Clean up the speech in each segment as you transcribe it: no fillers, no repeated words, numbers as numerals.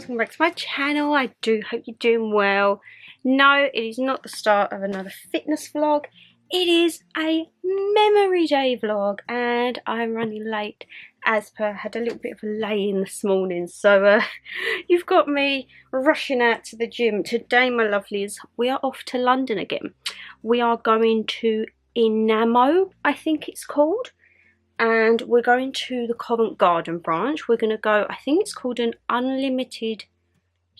welcome back to my channel. I do hope you're doing well. No, it is not the start of another fitness vlog. It is a memory day vlog and I'm running late as per. I had a little bit of a lay-in this morning, so you've got me rushing out to the gym. Today, my lovelies, we are off to London again. We are going to Inamo, I think it's called. And we're going to the Covent Garden branch. We're going to go, I think it's called an unlimited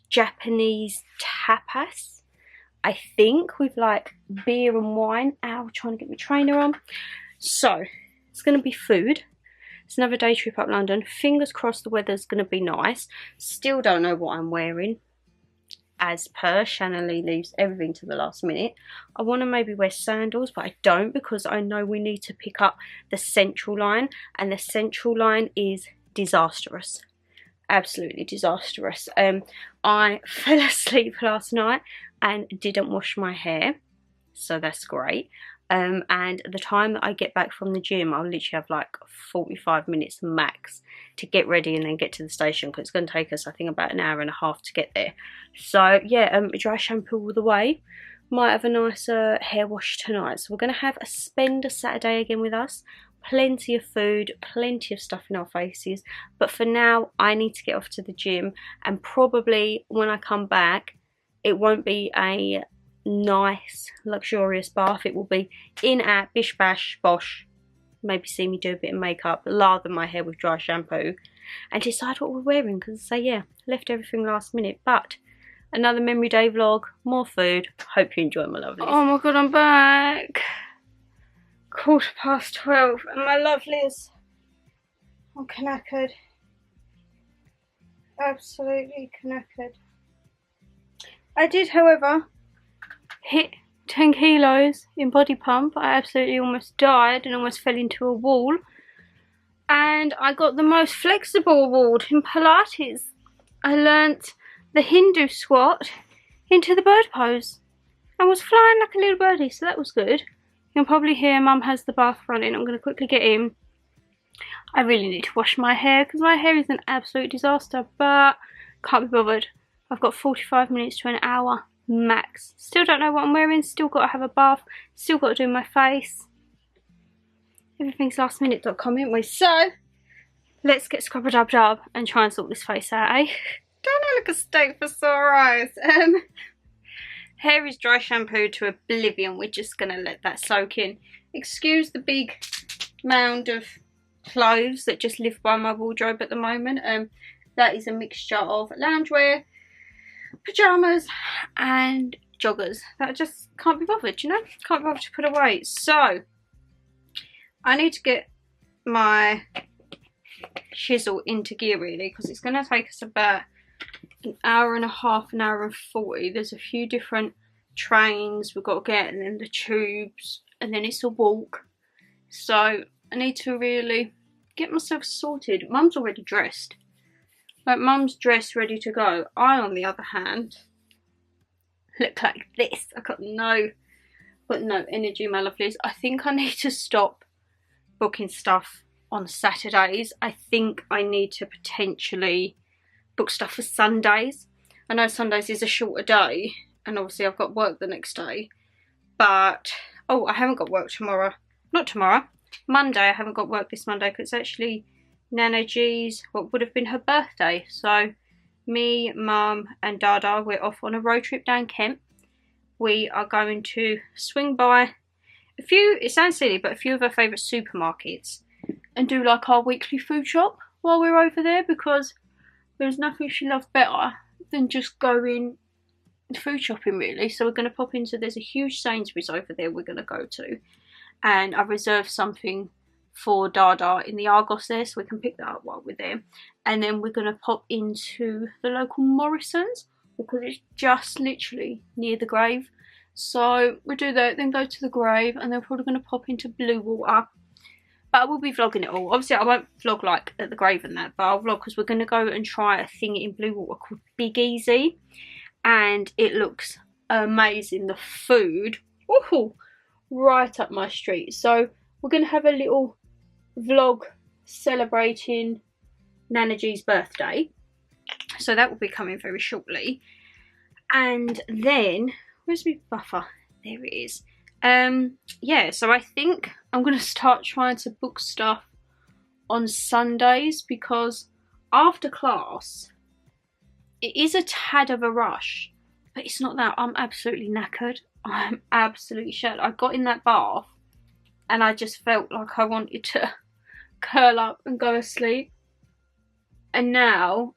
Japanese tapas. I think, with like beer and wine. Ow, trying to get my trainer on. So, it's going to be food. It's another day trip up London. Fingers crossed the weather's going to be nice. Still don't know what I'm wearing. As per, Shannon Lee leaves everything to the last minute. I want to maybe wear sandals, but I don't because I know we need to pick up the Central line. And the Central line is disastrous. Absolutely disastrous. I fell asleep last night and didn't wash my hair. So that's great. And the time that I get back from the gym, I'll literally have like 45 minutes max to get ready and then get to the station, because it's going to take us, I think, about an hour and a half to get there. So yeah, dry shampoo all the way. Might have a nice hair wash tonight. So we're going to have a spend a Saturday again with us. Plenty of food, plenty of stuff in our faces. But for now, I need to get off to the gym, and probably when I come back, it won't be a nice luxurious bath. It will be in at bish bash bosh, maybe see me do a bit of makeup, lather my hair with dry shampoo and decide what we're wearing, because I say, yeah, left everything last minute. But another memory day vlog, more food. Hope you enjoy, my lovelies. Oh my god, I'm back. 12:15 and my lovelies, I'm knackered, absolutely knackered. I did, however, hit 10 kilos in body pump. I absolutely almost died and almost fell into a wall. And I got the most flexible award in Pilates. I learnt the Hindu squat into the bird pose and was flying like a little birdie, so that was good. You can probably hear Mum has the bath running. I'm going to quickly get in. I really need to wash my hair because my hair is an absolute disaster, but can't be bothered. I've got 45 minutes to an hour max. Still don't know what I'm wearing. Still got to have a bath. Still got to do my face. Everything's lastminute.com, ain't we? So let's get scrub-a-dub-dub and try and sort this face out, eh? Don't I look a steak for sore eyes? Hair is dry shampoo to oblivion. We're just gonna let that soak in. Excuse the big mound of clothes that just live by my wardrobe at the moment. That is a mixture of loungewear, pyjamas and joggers that I just can't be bothered, you know, can't be bothered to put away. So I need to get my chisel into gear really, because it's going to take us about an hour and a half, an hour and 40. There's a few different trains we've got to get, and then the tubes, and then it's a walk. So I need to really get myself sorted. Mum's already dressed. Like, Mum's dressed, ready to go. I, on the other hand, look like this. I've got no energy, my lovelies. I think I need to stop booking stuff on Saturdays. I think I need to potentially book stuff for Sundays. I know Sundays is a shorter day, and obviously I've got work the next day. But, oh, I haven't got work tomorrow. Not tomorrow. Monday. I haven't got work this Monday because it's actually Nana G's, what would have been her birthday. So me, Mum and Dada, we're off on a road trip down Kent. We are going to swing by a few, it sounds silly, but a few of our favourite supermarkets and do like our weekly food shop while we're over there, because there's nothing she loves better than just going food shopping really. So we're going to pop into, there's a huge Sainsbury's over there we're going to go to, and I've reserved something for Dada in the Argos there, so we can pick that up while we're there. And then we're going to pop into the local Morrison's, because it's just literally near the grave. So we'll do that, then go to the grave, and then we're probably going to pop into Blue Water. But I will be vlogging it all. Obviously I won't vlog like at the grave and that, but I'll vlog because we're going to go and try a thing in Blue Water called Big Easy. And it looks amazing. The food, ooh, right up my street. So we're going to have a little vlog celebrating Nana G's birthday. So that will be coming very shortly. And then, where's my buffer? There it is. Yeah, so I think I'm going to start trying to book stuff on Sundays, because after class, it is a tad of a rush, but it's not that. I'm absolutely knackered. I'm absolutely shattered. I got in that bath and I just felt like I wanted to curl up and go to sleep. And now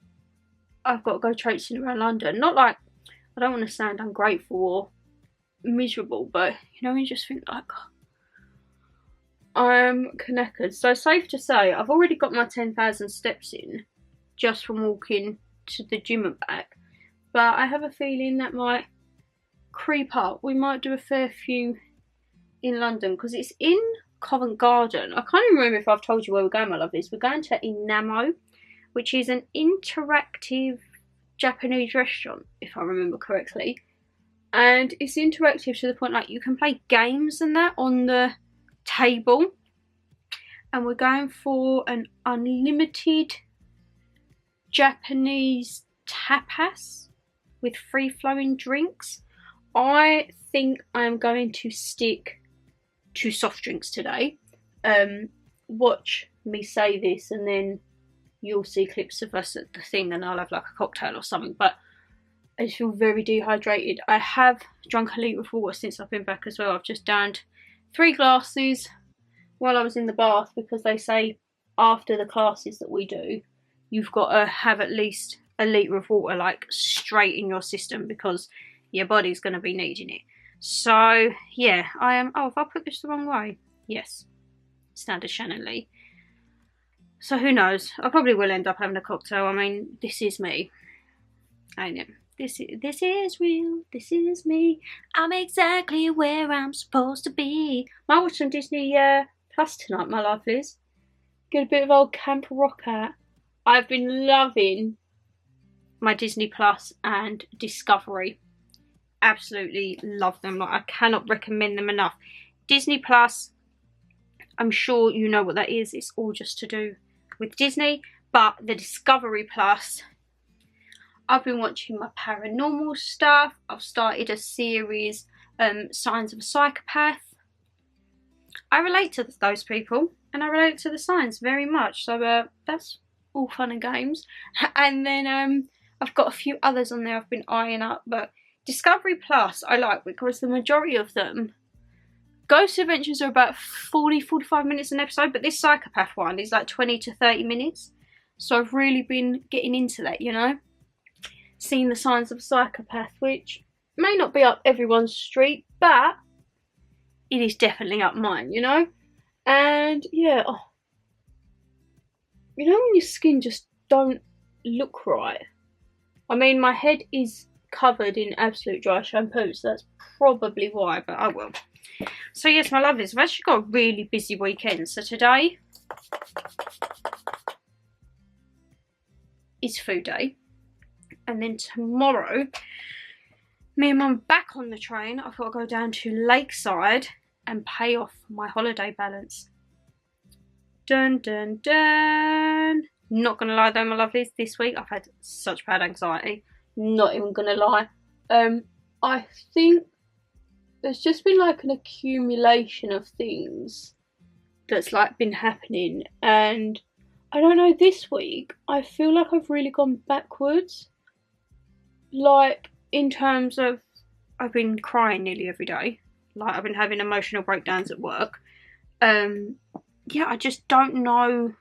I've got to go traipsing around London. Not like, I don't want to sound ungrateful or miserable, but you know, you just think like, I'm knackered. So safe to say, I've already got my 10,000 steps in just from walking to the gym and back. But I have a feeling that might creep up. We might do a fair few in London, because it's in Covent Garden. I can't even remember if I've told you where we're going, my lovelies. We're going to Inamo, which is an interactive Japanese restaurant, if I remember correctly. And it's interactive to the point like you can play games and that on the table. And we're going for an unlimited Japanese tapas with free-flowing drinks. I think I'm going to stick to soft drinks today. Watch me say this and then you'll see clips of us at the thing and I'll have like a cocktail or something. But I just feel very dehydrated. I have drunk a litre of water since I've been back as well. I've just downed 3 glasses while I was in the bath, because they say after the classes that we do, you've got to have at least a litre of water like straight in your system, because your body's going to be needing it. So yeah, I am. Oh, have I put this the wrong way? Yes, standard Shannon Lee. So who knows? I probably will end up having a cocktail. I mean, this is me. I know. This is real. This is me. I'm exactly where I'm supposed to be. Might watch some Disney Plus tonight, my lovelies. Get a bit of old camp rock out. I've been loving my Disney Plus and Discovery. Absolutely love them. Like, I cannot recommend them enough. Disney Plus, I'm sure you know what that is. It's all just to do with Disney. But the Discovery Plus, I've been watching my paranormal stuff. I've started a series, Signs of a Psychopath. I relate to those people and I relate to the signs very much. So that's all fun and games. And then I've got a few others on there I've been eyeing up. But Discovery Plus I like, because the majority of them, Ghost Adventures are about 40-45 minutes an episode, but this Psychopath one is like 20 to 30 minutes. So I've really been getting into that, you know. Seeing the Signs of a Psychopath, which may not be up everyone's street, but it is definitely up mine, you know. And yeah, you know when your skin just don't look right. I mean, my head is covered in absolute dry shampoo, so that's probably why, but I will. So yes, my lovelies, I've actually got a really busy weekend. So today is food day, and then tomorrow me and mum back on the train. I've got to go down to Lakeside and pay off my holiday balance. Dun dun dun. Not gonna lie though, my lovelies, this week I've had such bad anxiety. Not even gonna lie. I think there's just been like an accumulation of things that's like been happening, and I don't know, this week I feel like I've really gone backwards. Like in terms of, I've been crying nearly every day. Like I've been having emotional breakdowns at work. Yeah, I just don't know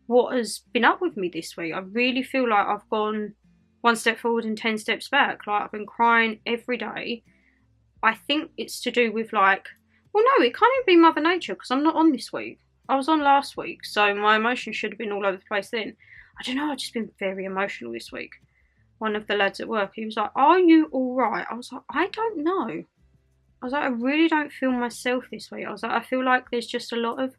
what has been up with me this week. I really feel like I've gone 1 step forward and 10 steps back. Like I've been crying every day. I think it's to do with like, well no, it can't even be Mother Nature, because I'm not on this week. I was on last week, so my emotions should have been all over the place then. I don't know, I've just been very emotional this week. One of the lads at work, he was like, are you alright? I was like, I don't know. I was like, I really don't feel myself this week. I was like, I feel like there's just a lot of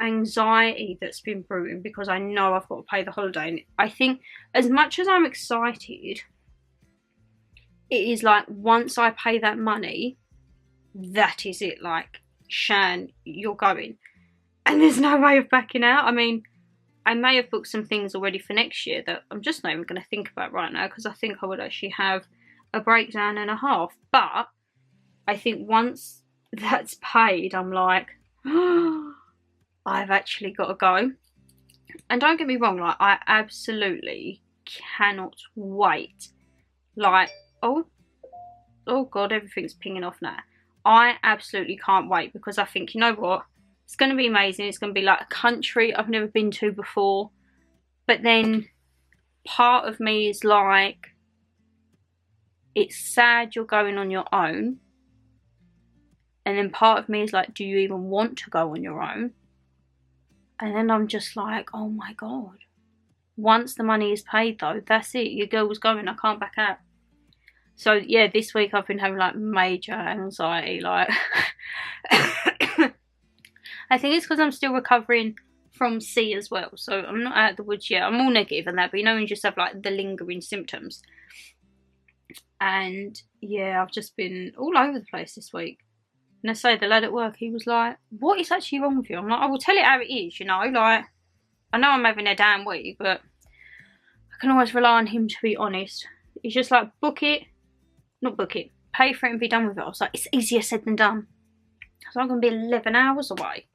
anxiety that's been brewing, because I know I've got to pay the holiday. And I think as much as I'm excited, it is like once I pay that money, that is it. Like, Shan, you're going. And there's no way of backing out. I mean, I may have booked some things already for next year that I'm just not even going to think about right now, because I think I would actually have a breakdown and a half. But I think once that's paid, I'm like, oh, I've actually got to go. And don't get me wrong, like, I absolutely cannot wait. Like, oh God, everything's pinging off now. I absolutely can't wait, because I think, you know what? It's going to be amazing. It's going to be like a country I've never been to before. But then part of me is like, it's sad you're going on your own. And then part of me is like, do you even want to go on your own? And then I'm just like, oh my God. Once the money is paid though, that's it. Your girl's going. I can't back out. So yeah, this week I've been having like major anxiety. Like, I think it's because I'm still recovering from C as well. So I'm not out of the woods yet. I'm all negative and that, but you know when you just have like the lingering symptoms. And yeah, I've just been all over the place this week. And I say, the lad at work, he was like, what is actually wrong with you? I'm like, I will tell it how it is, you know. Like, I know I'm having a damn week, but I can always rely on him to be honest. He's just like, pay for it and be done with it. I was like, it's easier said than done. So I'm going to be 11 hours away.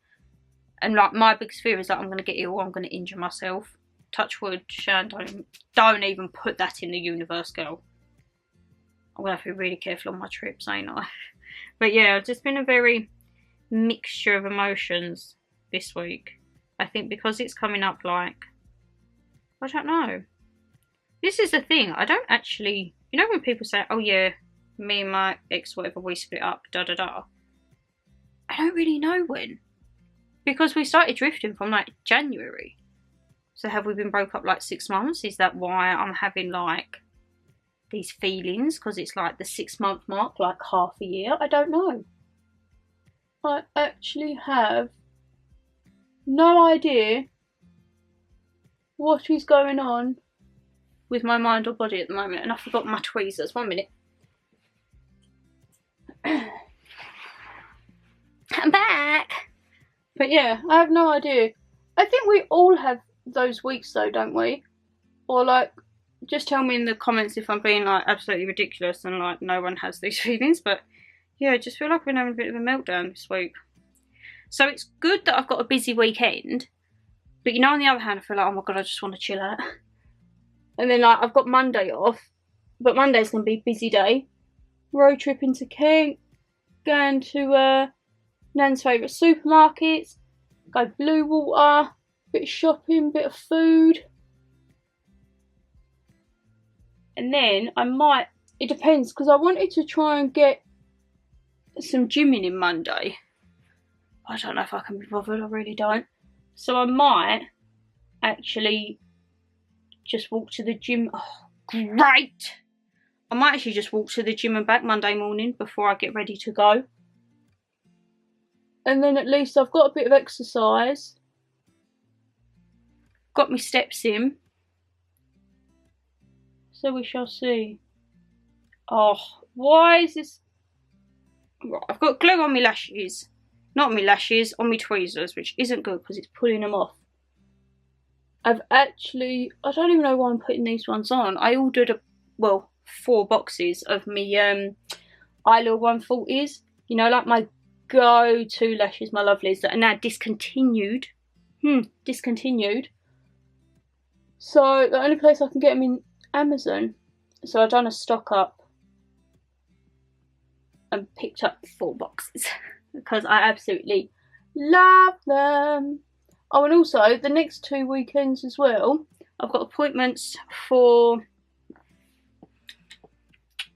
And like, my biggest fear is that I'm going to get ill, I'm going to injure myself. Touch wood, Shannon, don't even put that in the universe, girl. I'm going to have to be really careful on my trips, ain't I? But yeah, it's just been a very mixture of emotions this week. I think because it's coming up like, I don't know. This is the thing, I don't actually, you know when people say, oh yeah, me and my ex, whatever, we split up, da da da. I don't really know when. Because we started drifting from like January. So have we been broke up like 6 months? Is that why I'm having like these feelings? Because it's like the 6 month mark, like half a year? I don't know. I actually have no idea what is going on with my mind or body at the moment. And I forgot my tweezers. 1 minute. I'm back. But yeah, I have no idea. I think we all have those weeks though, don't we? Or like, just tell me in the comments if I'm being like absolutely ridiculous and like no one has these feelings. But yeah, I just feel like I've been having a bit of a meltdown this week. So it's good that I've got a busy weekend. But you know, on the other hand, I feel like, oh my God, I just want to chill out. And then like, I've got Monday off. But Monday's going to be a busy day. Road trip into Kent. Going to Nan's favourite supermarkets. Go Blue Water. Bit of shopping, bit of food. And then I might, it depends, because I wanted to try and get some gymming in Monday. I don't know if I can be bothered, I really don't. So I might actually just walk to the gym. Oh, great! I might actually just walk to the gym and back Monday morning before I get ready to go. And then at least I've got a bit of exercise. Got my steps in. So we shall see. Oh, why is this? Right, I've got glue on my lashes. Not on my lashes, on my tweezers, which isn't good because it's pulling them off. I've actually, I don't even know why I'm putting these ones on. I ordered 4 boxes of me Isla 140s. You know, like my go-to lashes, my lovelies, that are now discontinued. Discontinued. So the only place I can get them in Amazon. So I've done a stock up and picked up 4 boxes because I absolutely love them. Oh, and also the next 2 weekends as well, I've got appointments for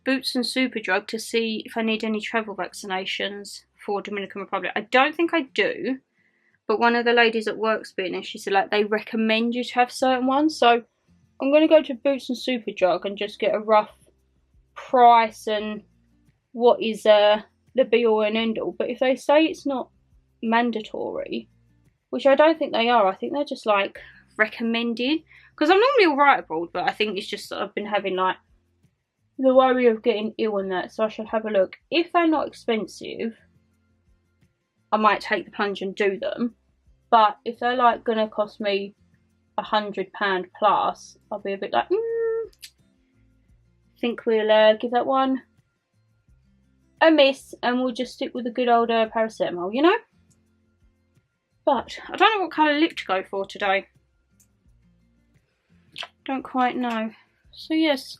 Boots and Superdrug to see if I need any travel vaccinations for Dominican Republic. I don't think I do, but one of the ladies at work's been and she said like they recommend you to have certain ones. So I'm going to go to Boots and Superdrug and just get a rough price and what is the be all and end all. But if they say it's not mandatory, which I don't think they are, I think they're just like recommended. Because I'm normally alright abroad, but I think it's just that I've been having like the worry of getting ill and that. So I should have a look. If they're not expensive, I might take the plunge and do them. But if they're like going to cost me £100 plus, I'll be a bit like, I think we'll give that one a miss, and we'll just stick with the good old paracetamol, you know. But I don't know what colour lip to go for today. Don't quite know. So yes.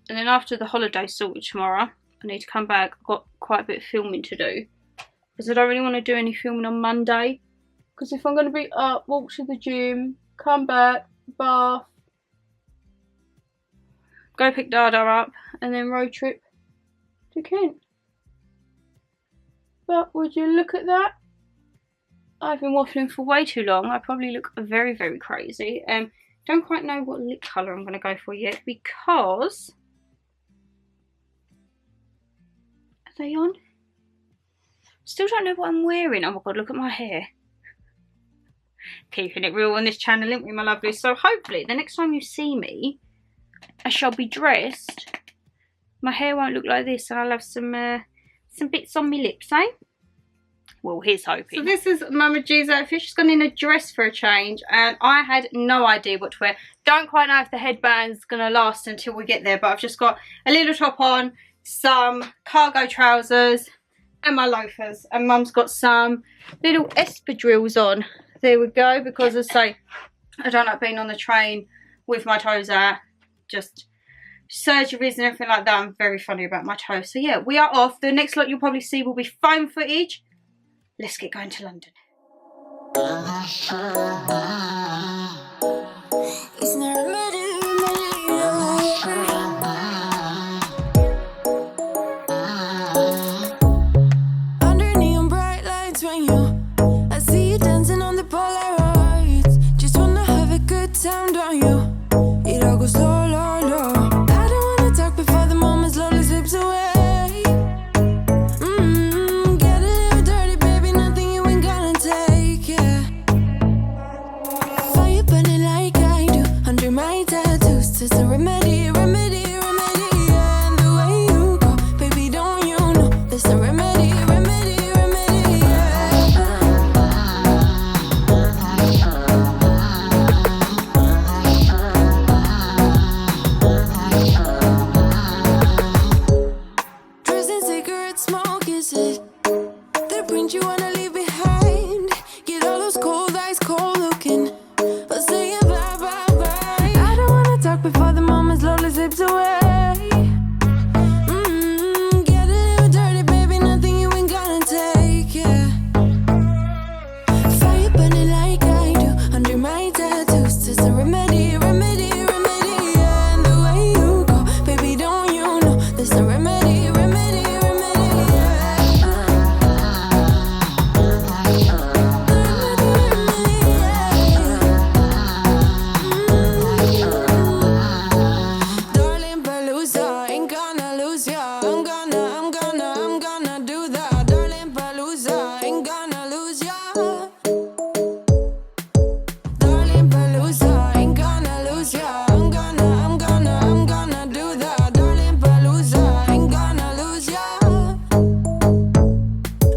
And then after the holiday sorted tomorrow, I need to come back. I've got quite a bit of filming to do, because I don't really want to do any filming on Monday. Because if I'm going to be up, walk to the gym, come back, bath, go pick Dada up, and then road trip to Kent. But would you look at that? I've been waffling for way too long. I probably look very, very crazy. Don't quite know what lip colour I'm going to go for yet, because... Are they on? Still don't know what I'm wearing. Oh my god, look at my hair. Keeping it real on this channel, ain't we, my lovelies? So hopefully the next time you see me, I shall be dressed. My hair won't look like this, and I'll have some bits on my lips, eh? Well, here's hoping. So this is Mama G's outfit. She's gone in a dress for a change, and I had no idea what to wear. Don't quite know if the headband's gonna last until we get there, but I've just got a little top on, some cargo trousers, and my loafers. And Mum's got some little espadrilles on. There we go, because as I say, I don't like being on the train with my toes out. Just surgeries and everything like that. I'm very funny about my toes. So yeah, we are off. The next lot you'll probably see will be phone footage. Let's get going to London. Under neon bright lights when I see you dancing on the Polaroids. Just wanna have a good time, don't you? It all goes slow, low, low. I don't wanna talk before the moment slowly slips away. Get a little dirty, baby, nothing you ain't gonna take, yeah. Fire burning like I do under my tattoos. It's a remedy, remedy, remedy, yeah. And the way you go, baby, don't you know? There's a remedy, remedy, remedy, yeah. Dressed in cigarette smoke, is it the print you wanna leave behind? Get all those cold eyes cold looking, but say bye, bye, bye. I don't wanna talk before the moment slowly slips away. Get a little dirty, baby, nothing you ain't gonna take, yeah. Fire burning like I do under my tattoos. It's a remedy, remedy, remedy, yeah. And the way you go, baby, don't you know? There's a remedy, remedy, remedy, yeah. Darling Palooza, ain't gonna lose ya. I'm gonna do that. Darling Palooza, ain't gonna lose ya. Darling Palooza, ain't gonna lose ya. I'm gonna do that. Darling Palooza, ain't gonna lose ya.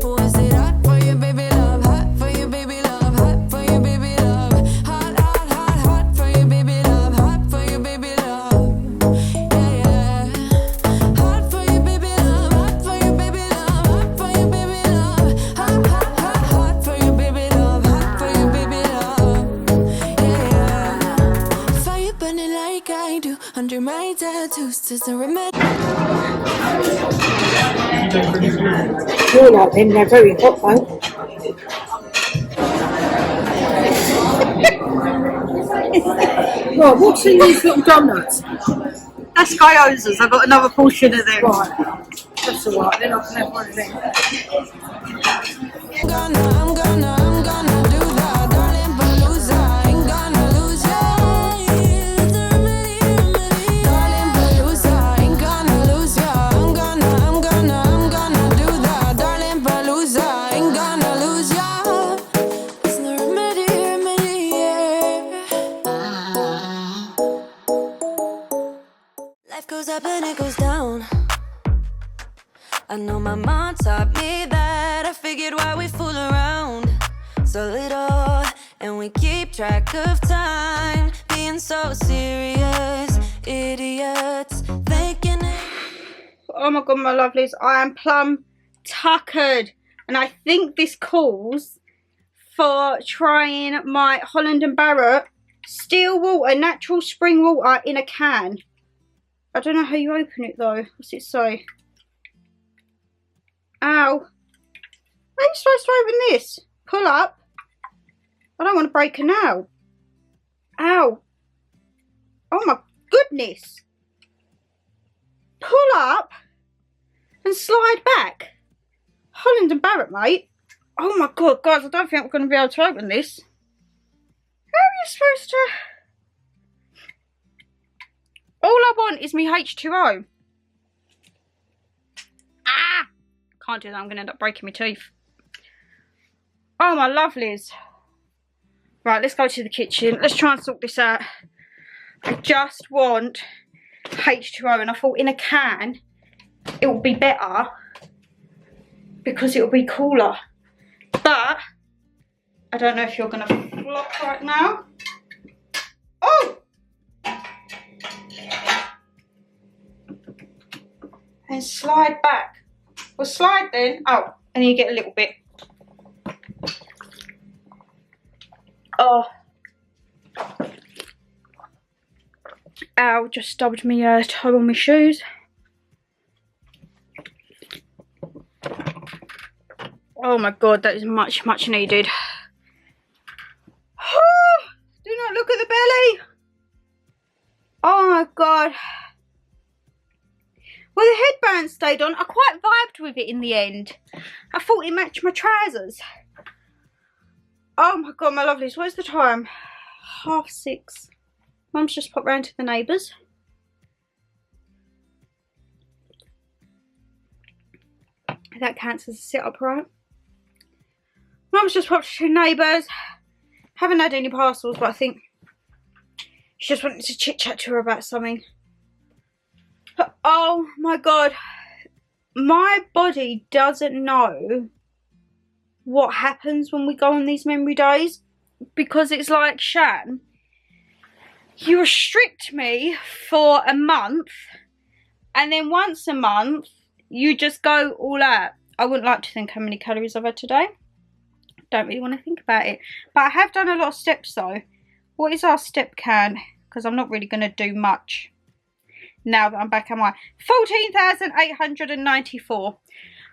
Was it hot for you, baby love? Hot for you, baby love? Hot for you, baby love? Hot, hot, hot, hot for you, baby love? Hot for you, baby love? Yeah, yeah. Hot for you, baby love? Hot for you, baby love? Hot for you, baby love? Hot, hot, hot, hot for you, baby love? Hot for you, baby love? Yeah, yeah. Fire burning like I do under my tattoos. There's a remedy. You like them, they're very hot though. Right, what's in these little donuts? That's Gyoza's. I've got another portion of them. Right, that's alright, then I can have one of them. I'm gonna do that. Darling Palooza, ain't gonna lose ya. Darling Palooza, ain't gonna lose ya. I'm gonna do that. Darling Palooza, ain't gonna lose ya. It's no remedy, remedy, yeah. Life goes up and it goes down. I know my mom taught me that. I figured why we fool around so little. And we keep track of time, being so serious, idiots, thinking it. Oh my god, my lovelies, I am plumb tuckered. And I think this calls for trying my Holland & Barrett still water, natural spring water in a can. I don't know how you open it though. What's it say? Ow. How are you supposed to open this? Pull up. I don't want to break a nail. Ow. Oh my goodness. Pull up and slide back. Holland & Barrett, mate. Oh my god, guys, I don't think I'm going to be able to open this. How are you supposed to... All I want is me H2O. Ah! Can't do that, I'm going to end up breaking my teeth. Oh my lovelies. Right, let's go to the kitchen. Let's try and sort this out. I just want H2O, and I thought in a can it will be better because it will be cooler. But I don't know if you're going to flop right now. Oh! And slide back. Well, slide then. Oh, and you get a little bit. Oh. Ow, just stubbed me toe on my shoes. Oh my god, that is much, much needed. Oh, do not look at the belly. Oh my god. Well, the headband stayed on. I quite vibed with it in the end. I thought it matched my trousers. Oh my god, my lovelies, where's the time? 6:30. Mum's just popped round to the neighbours. That counts as a sit-up, right? Mum's just popped to the neighbours. Haven't had any parcels, but I think she just wanted to chit-chat to her about something. But, oh my god. My body doesn't know what happens when we go on these memory days. Because it's like, Shan, you restrict me for a month, and then once a month you just go all out. I wouldn't like to think how many calories I've had today. Don't really want to think about it. But I have done a lot of steps though. What is our step count? Because I'm not really going to do much now that I'm back on my 14,894.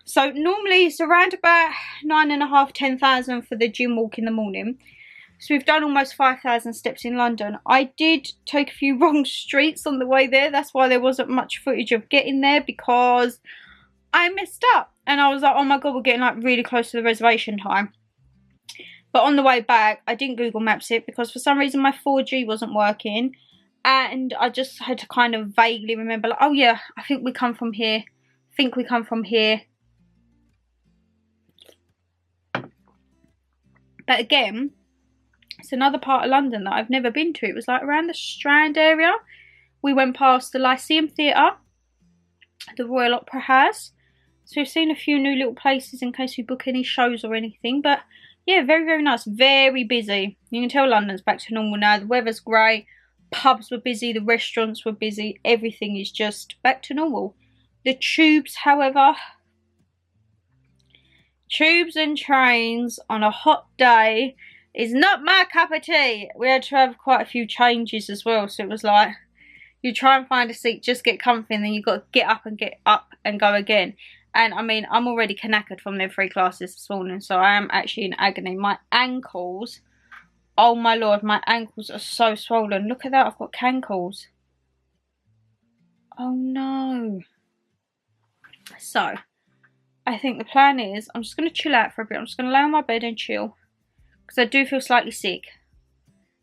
So normally it's around about 9,500, 10,000 for the gym walk in the morning. So we've done almost 5,000 steps in London. I did take a few wrong streets on the way there. That's why there wasn't much footage of getting there, because I messed up. And I was like, oh my god, we're getting like really close to the reservation time. But on the way back, I didn't Google Maps it because for some reason my 4G wasn't working. And I just had to kind of vaguely remember, like, oh yeah, I think we come from here. But again, it's another part of London that I've never been to. It was like around the Strand area. We went past the Lyceum Theatre, the Royal Opera House. So we've seen a few new little places in case we book any shows or anything. But yeah, very, very nice. Very busy. You can tell London's back to normal now. The weather's great. Pubs were busy. The restaurants were busy. Everything is just back to normal. The tubes, however, tubes and trains on a hot day is not my cup of tea. We had to have quite a few changes as well. So it was like, you try and find a seat, just get comfy, and then you've got to get up and go again. And I mean, I'm already knackered from them 3 classes this morning, so I am actually in agony. My ankles, oh my lord, my ankles are so swollen. Look at that, I've got cankles. Oh no. So, I think the plan is, I'm just going to chill out for a bit. I'm just going to lay on my bed and chill. Because I do feel slightly sick.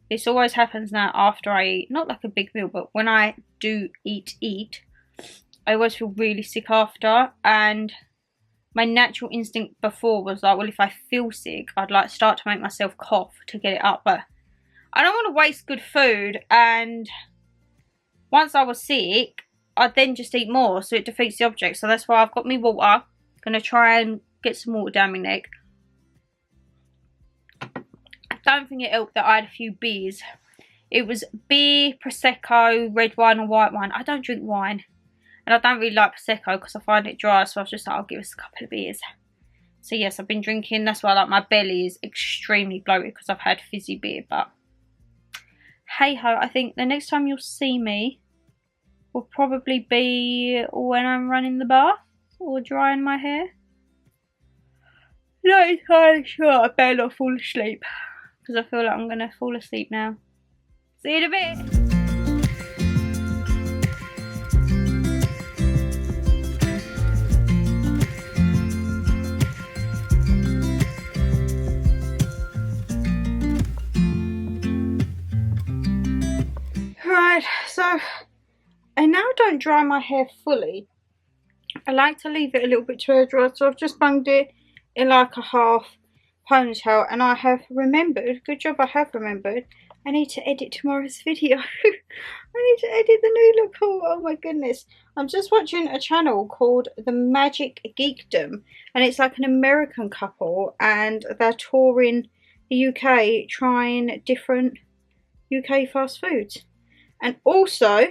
This always happens now after I eat. Not like a big meal, but when I do eat, I always feel really sick after. And my natural instinct before was like, well, if I feel sick, I'd like start to make myself cough to get it up. But I don't want to waste good food. And once I was sick, I'd then just eat more. So it defeats the object. So that's why I've got me water. Going to try and get some water down my neck. don't think it helped that I had a few beers. It was beer, Prosecco, red wine or white wine. I don't drink wine. And I don't really like Prosecco because I find it dry. So I was just like, I'll give us a couple of beers. So yes, I've been drinking. That's why like my belly is extremely bloated because I've had fizzy beer. But hey ho, I think the next time you'll see me will probably be when I'm running the bath or drying my hair. Not entirely sure. I better not fall asleep because I feel like I'm going to fall asleep now. See you in a bit. Right, so I now don't dry my hair fully. I like to leave it a little bit too air dry, so I've just bunged it in like a half ponytail, and I have remembered, good job I have remembered, I need to edit tomorrow's video. I need to edit the new look haul. Oh my goodness. I'm just watching a channel called The Magic Geekdom, and it's like an American couple, and they're touring the UK trying different UK fast foods. And also,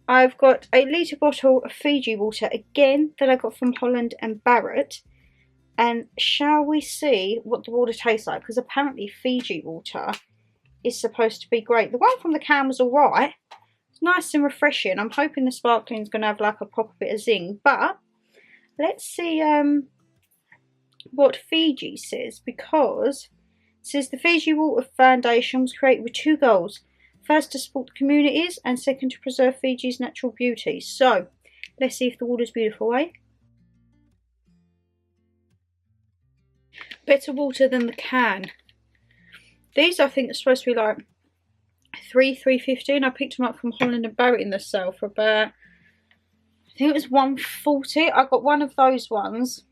I've got a litre bottle of Fiji water, again, that I got from Holland and Barrett. And shall we see what the water tastes like? Because apparently Fiji water is supposed to be great. The one from the can was alright. It's nice and refreshing. I'm hoping the sparkling is going to have like a proper bit of zing. But let's see what Fiji says. Because it says the Fiji water foundation was created with two goals. First, to support the communities, and second, to preserve Fiji's natural beauty. So, let's see if the water's beautiful, eh? Better water than the can. These, I think, are supposed to be like $3.50, and I picked them up from Holland and Barrett in the sale for about, I think it was $1.40. I got one of those ones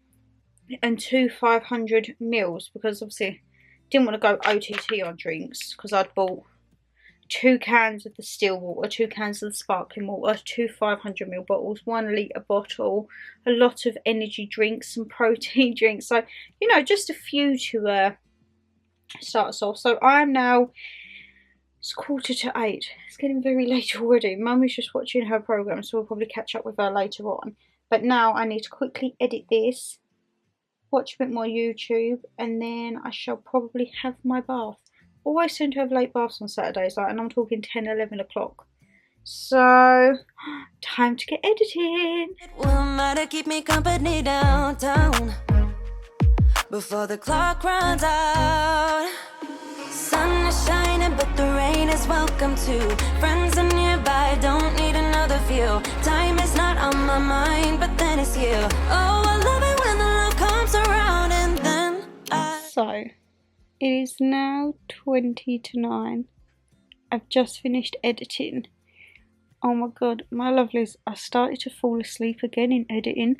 and two 500 mils because obviously didn't want to go OTT on drinks because I'd bought 2 cans of the still water, 2 cans of the sparkling water, 2 500ml bottles, 1 litre bottle, a lot of energy drinks, some protein drinks. So, you know, just a few to start us off. So I'm now, it's 7:45. It's getting very late already. Mum is just watching her programme, so we'll probably catch up with her later on. But now I need to quickly edit this, watch a bit more YouTube, and then I shall probably have my bath. Always seem to have late baths on Saturdays, like, and I'm talking 10, 11 o'clock. So, time to get editing. It won't matter, keep me company downtown before the clock runs out. Sun is shining, but the rain is welcome too. Friends are nearby, don't need another view. Time is not on my mind, but then it's you. Oh, I love it when the love comes around, and then So, it is now 9:20. I've just finished editing. Oh my god, my lovelies, I started to fall asleep again in editing.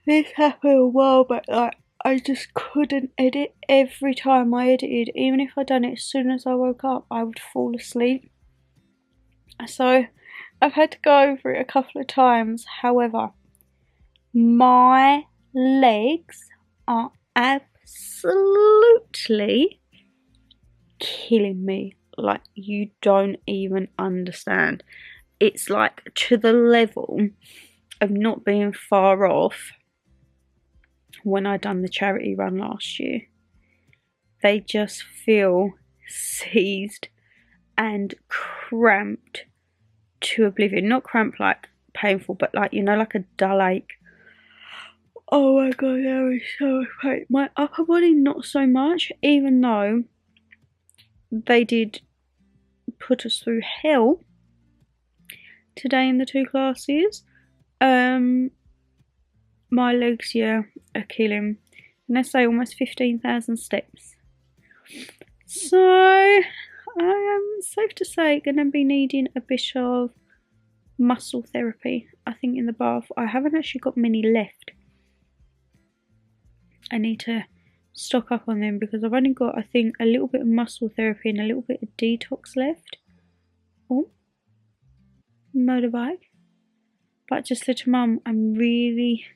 This happened a while back, like, I just couldn't edit. Every time I edited, even if I'd done it as soon as I woke up, I would fall asleep. So, I've had to go over it a couple of times. However, my legs are absolutely killing me. Like, you don't even understand. It's like to the level of not being far off when I done the charity run last year. They just feel seized and cramped to oblivion. Not cramped like painful, but like, you know, like a dull ache. Oh my god, that was so pain. My upper body, not so much, even though they did put us through hell today in the 2 classes. My legs, yeah, are killing. And they say almost 15,000 steps. So, I am safe to say going to be needing a bit of muscle therapy, I think, in the bath. I haven't actually got many left. I need to stock up on them because I've only got, I think, a little bit of muscle therapy and a little bit of detox left. Oh, motorbike. But I just said to Mum, I'm really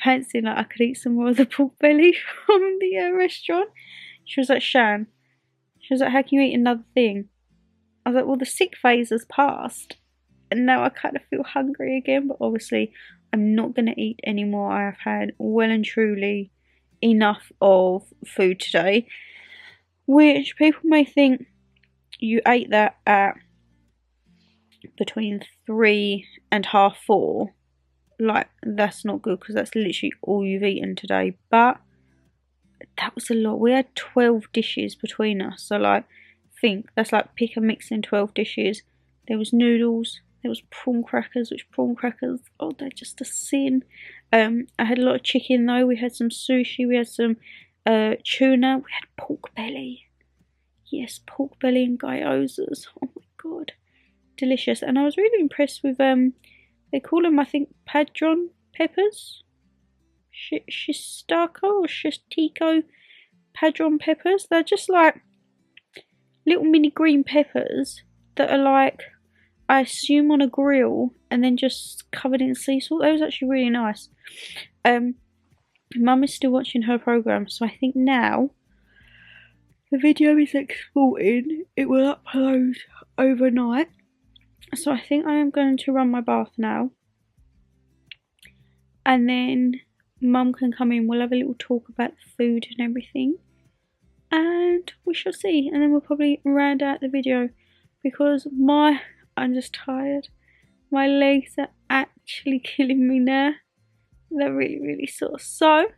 fancying that I could eat some more of the pork belly from the restaurant. She was like, Shan, she was like, how can you eat another thing? I was like, well, the sick phase has passed, and now I kind of feel hungry again, but obviously I'm not going to eat anymore. I have had well and truly enough of food today, which people may think you ate that at between 3 and half 4. Like, that's not good, because that's literally all you've eaten today. But that was a lot. We had 12 dishes between us, so like, think that's like pick and mix in 12 dishes. There was noodles, there was prawn crackers, which prawn crackers, oh, they're just a sin. I had a lot of chicken though. We had some sushi, we had some tuna, we had pork belly. Yes, pork belly and gyozas. Oh my god, delicious. And I was really impressed with they call them, I think, padron peppers, shistaco or shistico padron peppers. They're just like little mini green peppers that are like, I assume, on a grill and then just covered in sea salt. That was actually really nice. Mum is still watching her programme, so I think now the video is exported. It will upload overnight. So I think I am going to run my bath now. And then Mum can come in. We'll have a little talk about the food and everything. And we shall see. And then we'll probably round out the video. Because I'm just tired. My legs are actually killing me now. They're really, really sore. So,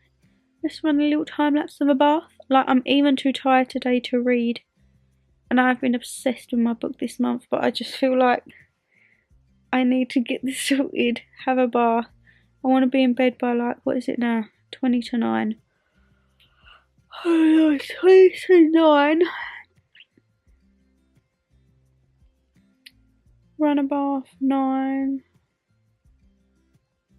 let's run a little time lapse of a bath. Like, I'm even too tired today to read. And I've been obsessed with my book this month. But I just feel like I need to get this sorted. Have a bath. I want to be in bed by like, what is it now? 20 to 9. Oh no, 20 to 9. Run a bath, 9.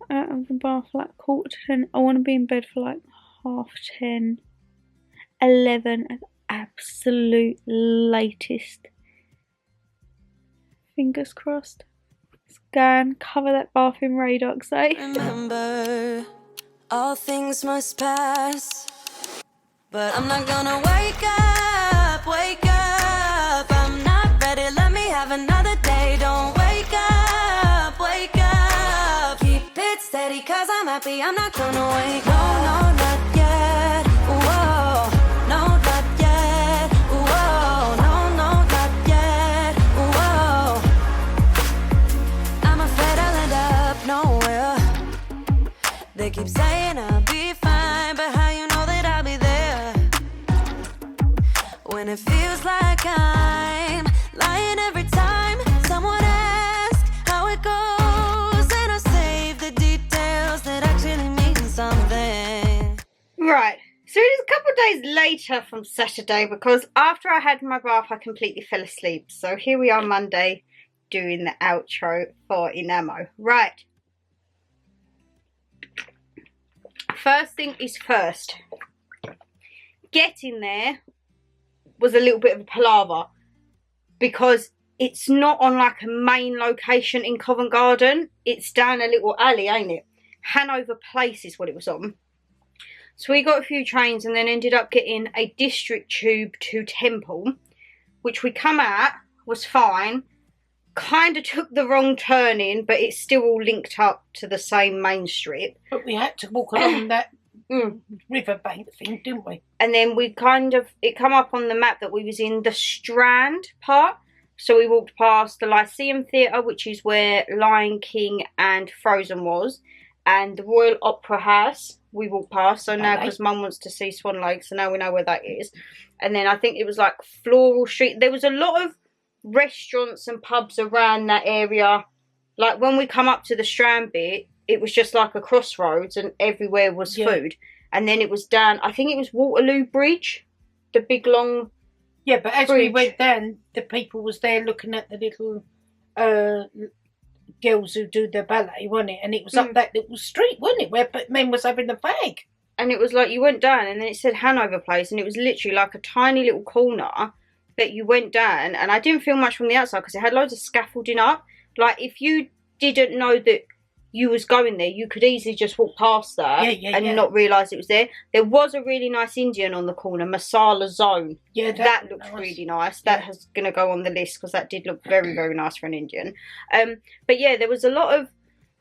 Out of the bath like 9:45. I want to be in bed for like 10:30. 11 at absolute latest. Fingers crossed. Let's go and cover that bath in Radox, eh? Remember, all things must pass. But I'm not gonna wake up, wake up. I'm not ready, let me have another day. Don't wake up, wake up. Keep it steady, cause I'm happy, I'm not gonna wake up. No, not yet, whoa. No, not yet, whoa. No, not yet, whoa. I'm afraid I'll end up nowhere. They keep saying I'll be fine, but how you know that I'll be there? When it feels like I'm lying every time someone asks how it goes, and I save the details that actually mean something. Right, so it is a couple of days later from Saturday, because after I had my bath I completely fell asleep. So here we are Monday doing the outro for Inamo. Right, first thing is first. Getting there was a little bit of a palaver, because it's not on like a main location in Covent Garden. It's down a little alley, ain't it? Hanover Place is what it was on. So we got a few trains and then ended up getting a district tube to Temple, which we come at, was fine. Kind of took the wrong turn in, but it's still all linked up to the same main strip. But we had to walk along that riverbank thing, didn't we? And then we it come up on the map that we was in the Strand part. So we walked past the Lyceum Theatre, which is where Lion King and Frozen was. And the Royal Opera House we walked past. So now, because Mum wants to see XxShannonLeighxx, so now we know where that is. And then I think it was like Floral Street. There was a lot of restaurants and pubs around that area. Like when we come up to the Strand bit, it was just like a crossroads and everywhere was food. And then it was down, I think it was Waterloo Bridge, the big long but as bridge. we went down, the people was there looking at the little girls who do the ballet, wasn't it? And it was up that little street, wasn't it, where men was having a fag. And it was like, you went down and then it said Hanover Place, and it was literally like a tiny little corner that you went down. And I didn't feel much from the outside because it had loads of scaffolding up. Like, if you didn't know that you was going there, you could easily just walk past that and not realise it was there. There was a really nice Indian on the corner, Masala Zone. Yeah, that looked really nice. That is going to go on the list because that did look very, very nice for an Indian. But yeah, there was a lot of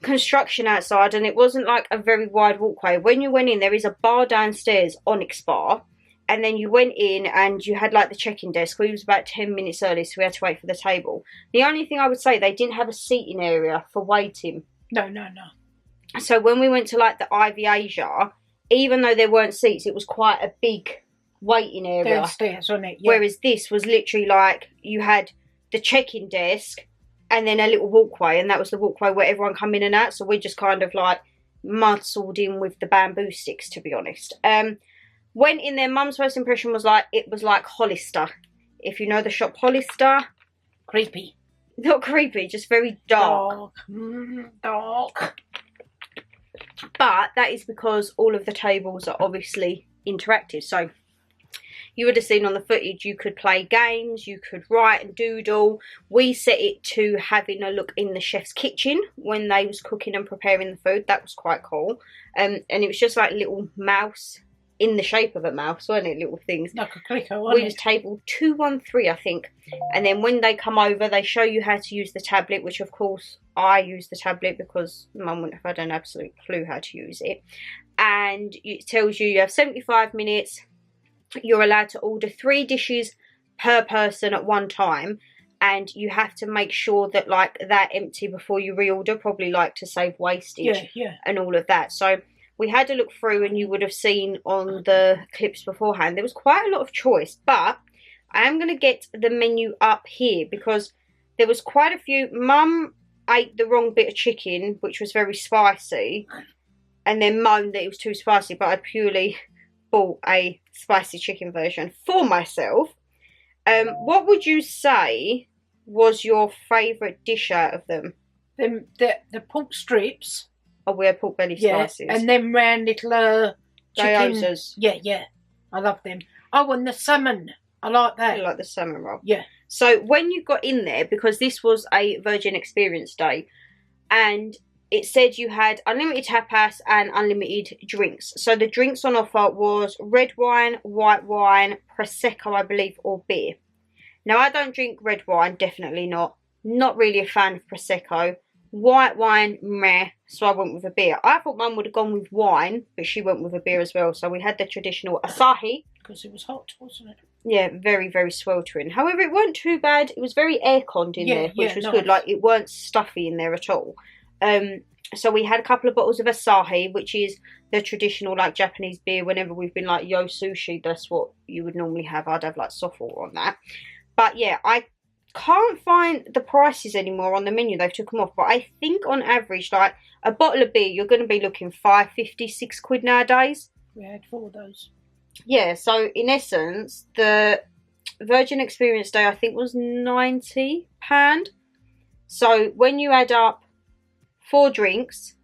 construction outside, and it wasn't like a very wide walkway. When you went in, there is a bar downstairs, Onyx Bar, and then you went in and you had like the check-in desk. We was about 10 minutes early, so we had to wait for the table. The only thing I would say, they didn't have a seating area for waiting. No. So when we went to like the Ivy Asia, even though there weren't seats, it was quite a big waiting area. Downstairs, wasn't it? Yeah. Whereas this was literally like, you had the check-in desk and then a little walkway, and that was the walkway where everyone come in and out. So we just kind of like muscled in with the bamboo sticks, to be honest. Went in there, Mum's first impression was like, it was like Hollister. If you know the shop Hollister. Creepy. Not creepy, just very dark. Dark. But that is because all of the tables are obviously interactive. So you would have seen on the footage, you could play games, you could write and doodle. We set it to having a look in the chef's kitchen when they was cooking and preparing the food. That was quite cool. And it was just like little mouse in the shape of a mouse, weren't it? Little things. Like a clicker, wasn't we was table 213, I think. And then when they come over, they show you how to use the tablet, which of course I use the tablet because Mum wouldn't have had an absolute clue how to use it. And it tells you have 75 minutes. You're allowed to order 3 dishes per person at one time. And you have to make sure that like they're empty before you reorder, probably like to save wastage and all of that. So we had a look through, and you would have seen on the clips beforehand, there was quite a lot of choice. But I am going to get the menu up here because there was quite a few. Mum ate the wrong bit of chicken, which was very spicy, and then moaned that it was too spicy. But I purely bought a spicy chicken version for myself. What would you say was your favourite dish out of them? The pork strips. Oh, we had pork belly slices. And them round little chicken. Gyozas. Yeah. I love them. Oh, and the salmon. I like that. I like the salmon roll. Yeah. So when you got in there, because this was a Virgin Experience day, and it said you had unlimited tapas and unlimited drinks. So the drinks on offer was red wine, white wine, Prosecco, I believe, or beer. Now, I don't drink red wine, definitely not. Not really a fan of Prosecco. White wine, meh, so I went with a beer. I thought Mum would have gone with wine, but she went with a beer as well. So we had the traditional Asahi. Because it was hot, wasn't it? Yeah, very, very sweltering. However, it weren't too bad. It was very air-conned in there, which was nice. good. Like, it weren't stuffy in there at all. So we had a couple of bottles of Asahi, which is the traditional, like, Japanese beer. Whenever we've been, like, yo sushi, that's what you would normally have. I'd have, like, soft water on that. But, yeah, I can't find the prices anymore on the menu. They've took them off. But I think, on average, like, a bottle of beer, you're going to be looking £5.50, £6 nowadays. We had 4 of those. Yeah, so, in essence, the Virgin Experience Day, I think, was £90. So, when you add up 4 drinks,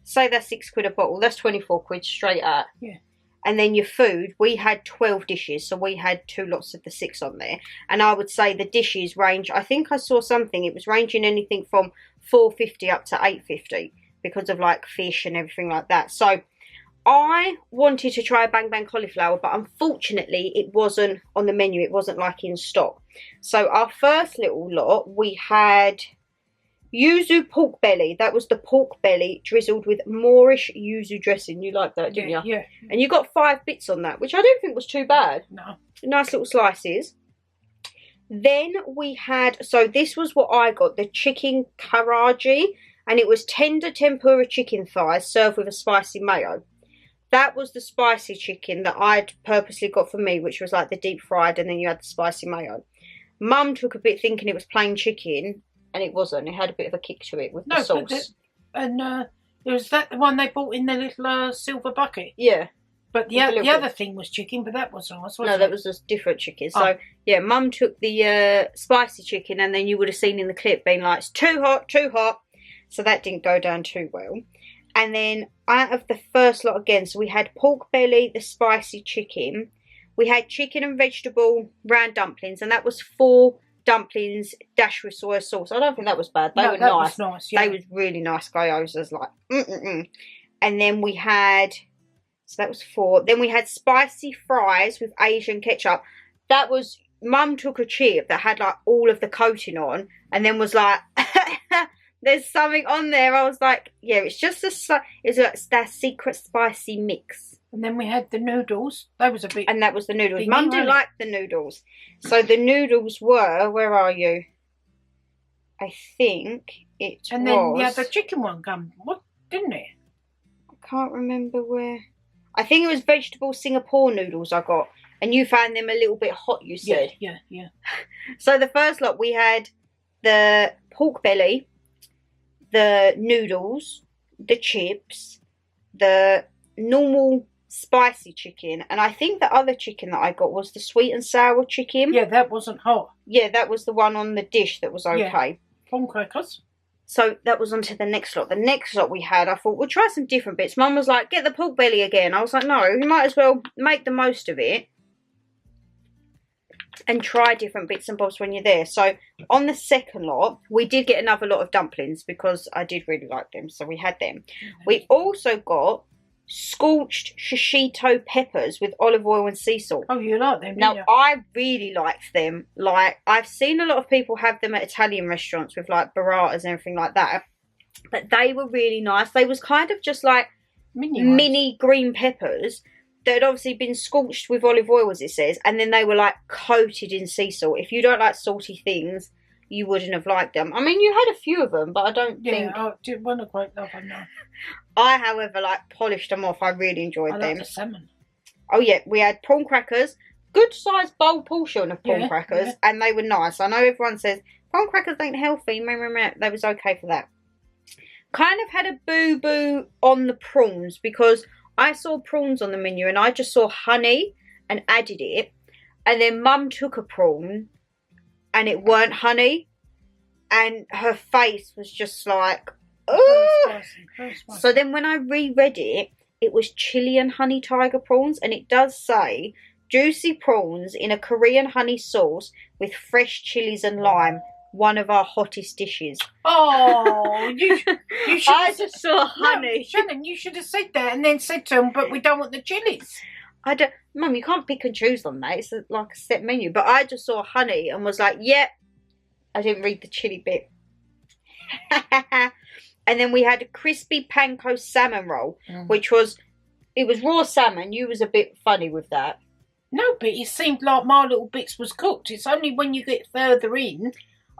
say that's £6 a bottle, that's £24 straight out. Yeah. And then your food, we had 12 dishes, so we had 2 lots of the 6 on there. And I would say the dishes range, I think I saw something, it was ranging anything from £4.50 up to £8.50 because of like fish and everything like that. So I wanted to try a bang bang cauliflower, but unfortunately it wasn't on the menu, it wasn't like in stock. So our first little lot, we had yuzu pork belly. That was the pork belly drizzled with Moorish yuzu dressing. You like that, didn't you? Yeah. And you got 5 bits on that, which I don't think was too bad. No. Nice little slices. Then we had, so this was what I got, the chicken karaji, and it was tender tempura chicken thighs served with a spicy mayo. That was the spicy chicken that I'd purposely got for me, which was like the deep fried, and then you had the spicy mayo. Mum took a bit thinking it was plain chicken, and it wasn't. It had a bit of a kick to it with the sauce. Was that the one they bought in the little silver bucket? Yeah. But the other thing was chicken, but that was nice, wasn't it? No, that was a different chicken. So, yeah, Mum took the spicy chicken, and then you would have seen in the clip being like, it's too hot, too hot. So that didn't go down too well. And then out of the first lot again, so we had pork belly, the spicy chicken. We had chicken and vegetable round dumplings, and that was 4 dumplings dashed with soy sauce. I don't think that was bad. They were that nice. Was nice. Yeah. They was really nice gyozas, like And then we had, so that was 4. Then we had spicy fries with Asian ketchup. That was, Mum took a chip that had like all of the coating on, and then was like, "There's something on there." I was like, "Yeah, it's just it's like that secret spicy mix." And then we had the noodles. That was a bit. And that was the noodles. Thingy, Mum didn't like the noodles. So the noodles were, where are you? I think it was. And then we had the chicken one come, what, didn't it? I can't remember where. I think it was vegetable Singapore noodles I got. And you found them a little bit hot, you said. Yeah. So the first lot, we had the pork belly, the noodles, the chips, the normal spicy chicken, and I think the other chicken that I got was the sweet and sour chicken. Yeah, that wasn't hot. Yeah, that was the one on the dish that was okay. Yeah. Prawn crackers. So that was on to the next lot. The next lot we had, I thought, we'll try some different bits. Mum was like, get the pork belly again. I was like, no, you might as well make the most of it and try different bits and bobs when you're there. So on the second lot, we did get another lot of dumplings because I did really like them. So we had them. We also got scorched shishito peppers with olive oil and sea salt. Oh, you like them, Now, didn't you? I really liked them. Like, I've seen a lot of people have them at Italian restaurants with, like, burratas and everything like that. But they were really nice. They was kind of just, like, mini green peppers that had obviously been scorched with olive oil, as it says, and then they were, like, coated in sea salt. If you don't like salty things, you wouldn't have liked them. I mean, you had a few of them, but I don't think... Yeah, I did want a great love, I know. I, however, like, polished them off. I really enjoyed them. I like the salmon. Oh, yeah, we had prawn crackers. Good sized bowl portion of prawn crackers, and they were nice. I know everyone says, prawn crackers ain't healthy. They was okay for that. Kind of had a boo-boo on the prawns because I saw prawns on the menu and I just saw honey and added it. And then Mum took a prawn and it weren't honey. And her face was just like, oh. So then when I reread it, it was chili and honey tiger prawns. And it does say, juicy prawns in a Korean honey sauce with fresh chilies and lime. One of our hottest dishes. Oh, you should. I just saw honey. No, Shannon, you should have said that and then said to them, but we don't want the chilies. I don't, Mum, you can't pick and choose on that. It's like a set menu. But I just saw honey and was like, yep. I didn't read the chili bit. And then we had a crispy panko salmon roll, which was, it was raw salmon. You was a bit funny with that. No, but it seemed like my little bits was cooked. It's only when you get further in,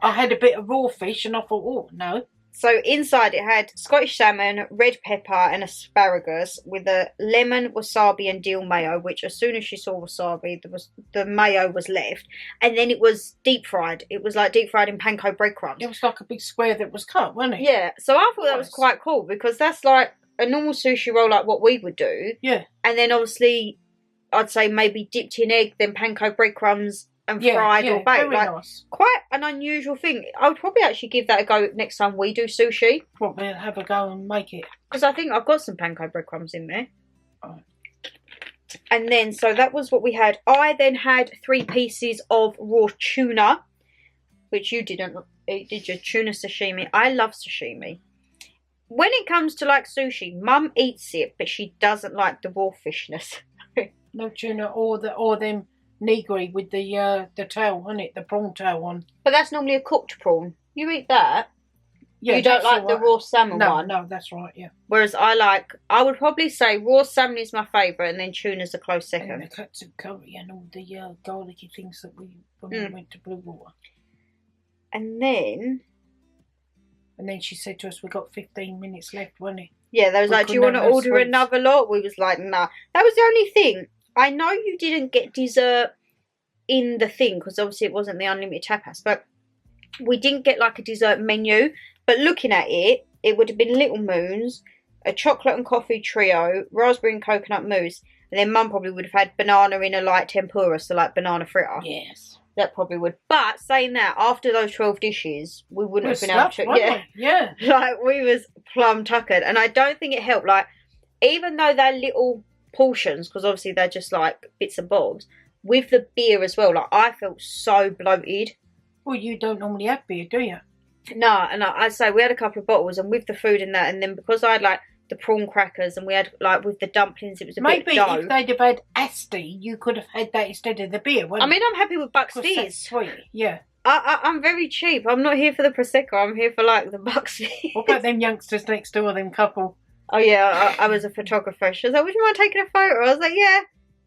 I had a bit of raw fish and I thought, oh, no. So inside it had Scottish salmon, red pepper and asparagus with a lemon, wasabi and dill mayo, which as soon as she saw wasabi, the mayo was left. And then it was deep fried. It was like deep fried in panko breadcrumbs. It was like a big square that was cut, wasn't it? Yeah, so I thought that was quite cool because that's like a normal sushi roll like what we would do. Yeah. And then obviously I'd say maybe dipped in egg, then panko breadcrumbs and fried or baked. Like, nice. Quite an unusual thing. I would probably actually give that a go next time we do sushi. What, we'll have a go and make it? Because I think I've got some panko breadcrumbs in there. Oh. And then, so that was what we had. I then had 3 pieces of raw tuna, which you didn't eat, did you? Tuna sashimi. I love sashimi. When it comes to like sushi, Mum eats it, but she doesn't like the raw fishness. No tuna or them nigiri with the tail on it, the prawn tail on. But that's normally a cooked prawn. You eat that. Yeah, you don't like the raw salmon one. No, that's right, yeah. Whereas I would probably say raw salmon is my favourite and then tuna's a close second. And the cuts of curry and all the garlicky things that we went to Blue Water. And then she said to us, we got 15 minutes left, wasn't it? Yeah, they was like, do you want to order sweets. another lot? We was like, nah. That was the only thing. I know you didn't get dessert in the thing because obviously it wasn't the unlimited tapas, but we didn't get like a dessert menu. But looking at it, it would have been Little Moons, a chocolate and coffee trio, raspberry and coconut mousse, and then Mum probably would have had banana in a light tempura, so like banana fritter. Yes. That probably would. But saying that, after those 12 dishes, we wouldn't have been able to. Yeah. Like, we was plum tuckered. And I don't think it helped. Like, even though they're little portions, because obviously they're just like bits and bobs, with the beer as well, like, I felt so bloated. Well, you don't normally have beer, do you? No, and I'd say we had a couple of bottles, and with the food and that, and then because I had like the prawn crackers, and we had like with the dumplings, it was a bit dough. Maybe if they'd have had Asti, you could have had that instead of the beer. I mean, I'm happy with Bucks Because that's Fizz. sweet, yeah. I'm very cheap. I'm not here for the Prosecco. I'm here for like the Bucks Fizz. What about them youngsters next door, them couple? Oh yeah, I was a photographer. She was like, "Would you mind taking a photo?" I was like, "Yeah."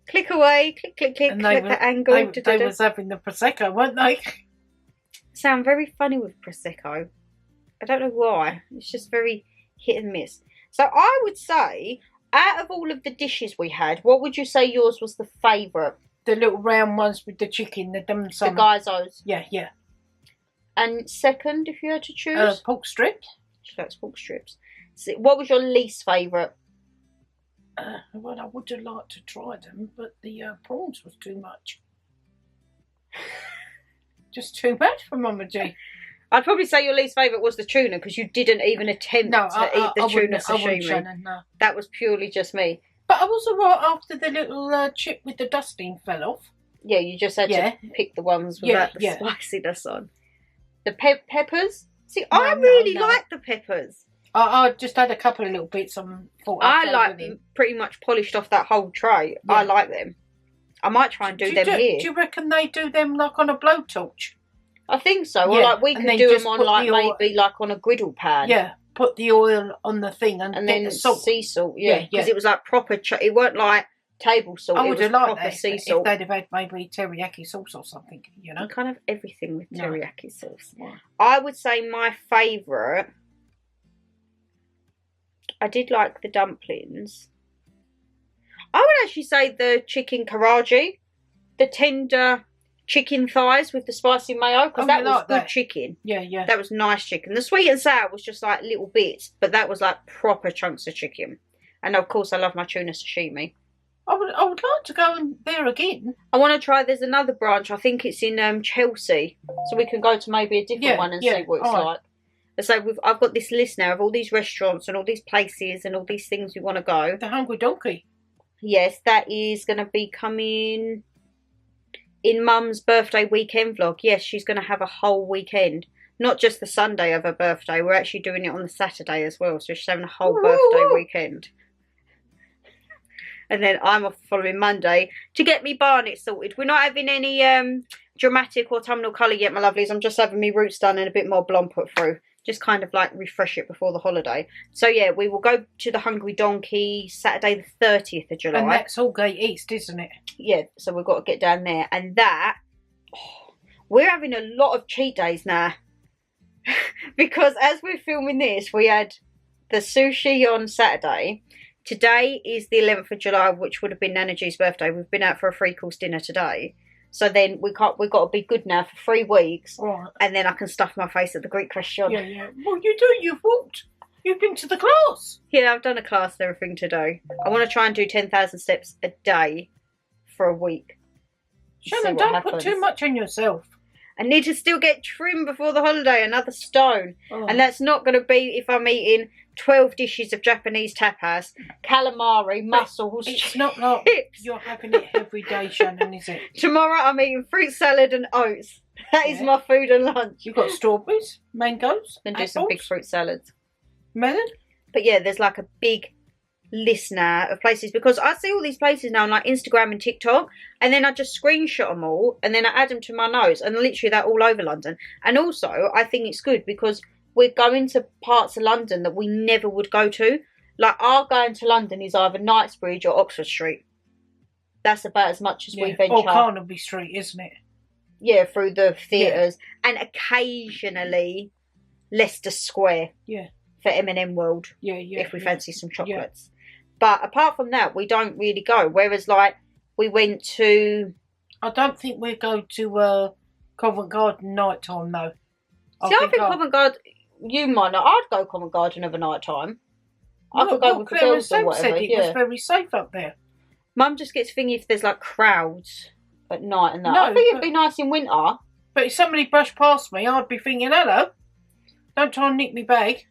Click away, click, And click the angle. They was having the Prosecco, weren't they? Sound very funny with Prosecco. I don't know why. It's just very hit and miss. So I would say, out of all of the dishes we had, what would you say yours was the favourite? The little round ones with the chicken, the dim sum. The Geysos. Yeah, yeah. And second, if you had to choose? Pork strips. She likes pork strips. So what was your least favourite? Well, I would have liked to try them, but the prawns was too much. Just too much for Mama G. I'd probably say your least favourite was the tuna, because you didn't even attempt to eat the tuna sashimi. Shannon, no. That was purely just me. But I was alright after the little chip with the dusting fell off. Yeah, you just had to pick the ones without the spiciness on. The peppers? See, I really like the peppers. I just had a couple of little bits on. I like them pretty much polished off that whole tray. Yeah. I like them. I might try and do them here. Do you reckon they do them like on a blowtorch? I think so. Or like we could do them on like maybe like on a griddle pan. Yeah, put the oil on the thing and then the salt. Sea salt. Yeah, because it was like proper. It weren't like table salt. I would have liked proper that sea salt. if they'd have had maybe teriyaki sauce or something. You know, kind of everything with teriyaki sauce. Yeah. I would say my favourite. I did like the dumplings. I would actually say the chicken karaage, the tender chicken thighs with the spicy mayo, because that was good chicken. Yeah, yeah. That was nice chicken. The sweet and sour was just like little bits, but that was like proper chunks of chicken. And of course, I love my tuna sashimi. I would like to go in there again. I want to try. There's another branch. I think it's in Chelsea, so we can go to maybe a different one and see what it's like. So I've got this list now of all these restaurants and all these places and all these things we want to go. The Hungry Donkey. Yes, that is going to be coming in Mum's birthday weekend vlog. Yes, she's going to have a whole weekend. Not just the Sunday of her birthday. We're actually doing it on the Saturday as well. So she's having a whole birthday weekend. And then I'm off the following Monday to get me Barnet sorted. We're not having any dramatic autumnal colour yet, my lovelies. I'm just having me roots done and a bit more blonde put through. Just kind of like refresh it before the holiday. So yeah, we will go to the Hungry Donkey Saturday the 30th of July. And that's Aldgate East, isn't it? Yeah, so we've got to get down there. And that, we're having a lot of cheat days now. Because as we're filming this, we had the sushi on Saturday. Today is the 11th of July, which would have been Nana G's birthday. We've been out for a 3-course dinner today. So then we've got to be good now for 3 weeks. Right. And then I can stuff my face at the Greek restaurant. Yeah, yeah. Well, you do. You've walked. You've been to the class. Yeah, I've done a class and everything today. I want to try and do 10,000 steps a day for a week. Shannon, don't put too much on yourself. I need to still get trim before the holiday, another stone. Oh. And that's not going to be if I'm eating 12 dishes of Japanese tapas, calamari, mussels, it's not like you're having it every day, Shannon, is it? Tomorrow I'm eating fruit salad and oats. That is my food and lunch. You've got strawberries, mangoes, and do some big fruit salads. Melon? But yeah, there's like a big list now of places, because I see all these places now on like Instagram and TikTok, and then I just screenshot them all and then I add them to my notes, and literally they're all over London. And also I think it's good because we're going to parts of London that we never would go to. Like our going to London is either Knightsbridge or Oxford Street. That's about as much as we venture. Or Carnaby Street, isn't it? Yeah, through the theatres. Yeah. And occasionally Leicester Square. Yeah. For M&M World. Yeah, yeah. If we fancy some chocolates. Yeah. But apart from that, we don't really go. Whereas like we went to... I don't think we'll go to Covent Garden night time though. I think Covent Garden... You might not. I'd go Covent Garden over night time. I could go with the girls or whatever. Said it was very safe up there. Mum just gets thingy if there's like crowds at night and that. No, I think it'd be nice in winter. But if somebody brushed past me, I'd be thinking, hello, don't try and nick me bag.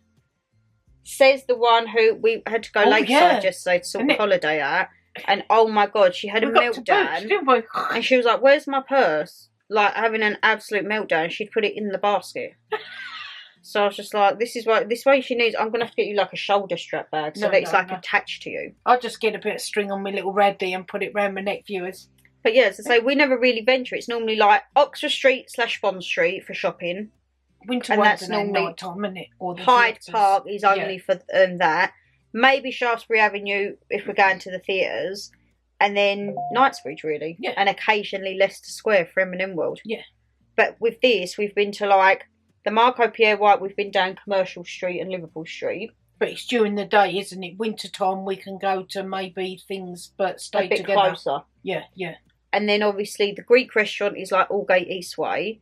Says the one who we had to go lakeside yesterday to sort the holiday out. And oh my God, she had a meltdown. Didn't we? And she was like, where's my purse? like having an absolute meltdown, she'd put it in the basket. So I was just like, this way she needs. I'm gonna have to get you like a shoulder strap bag so that it's like attached to you. I'll just get a bit of string on my little Radley and put it round my neck, viewers. But yeah, as I say, we never really venture. It's normally like Oxford Street / Bond Street for shopping. Winter and Wonderland that's normally night time, isn't it? Or the Hyde theatres. Park is only for that. Maybe Shaftesbury Avenue if we're going to the theatres. And then Knightsbridge, really. Yeah. And occasionally Leicester Square for M&M World. Yeah. But with this, we've been to like the Marco Pierre White, we've been down Commercial Street and Liverpool Street. But it's during the day, isn't it? Winter time, we can go to maybe things, but stay a bit together. closer. Yeah, yeah. And then obviously the Greek restaurant is like Aldgate Eastway.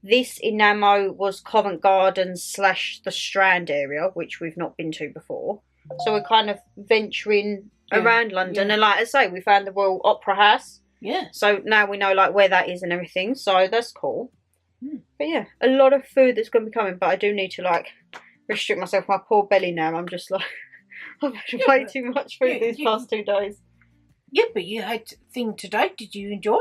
This Inamo was Covent Garden / the Strand area, which we've not been to before. So we're kind of venturing around London. And like I say, we found the Royal Opera House. Yeah. So now we know like where that is and everything. So that's cool. But yeah, a lot of food that's going to be coming. But I do need to like restrict myself. My poor belly now. I'm just like, I've had way too much food these past 2 days. Yeah, but you had thing today. Did you enjoy?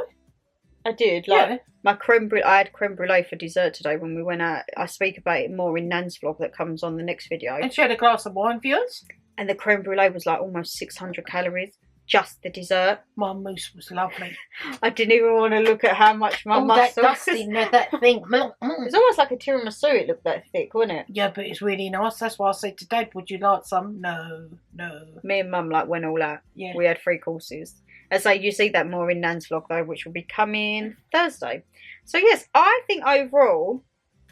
I did. Like my creme brulee. I had creme brulee for dessert today when we went out. I speak about it more in Nan's vlog that comes on the next video. And she had a glass of wine, viewers. And the creme brulee was like almost 600 calories. Just the dessert. My mousse was lovely. I didn't even want to look at how much my muscle. That dusting, that thing. It's almost like a tiramisu. It looked that thick, wasn't it? Yeah, but it's really nice. That's why I said to Dad, would you like some? No. Me and Mum like went all out. Yeah. We had 3 courses. As I say, you see that more in Nan's vlog though, which will be coming Thursday. So yes, I think overall,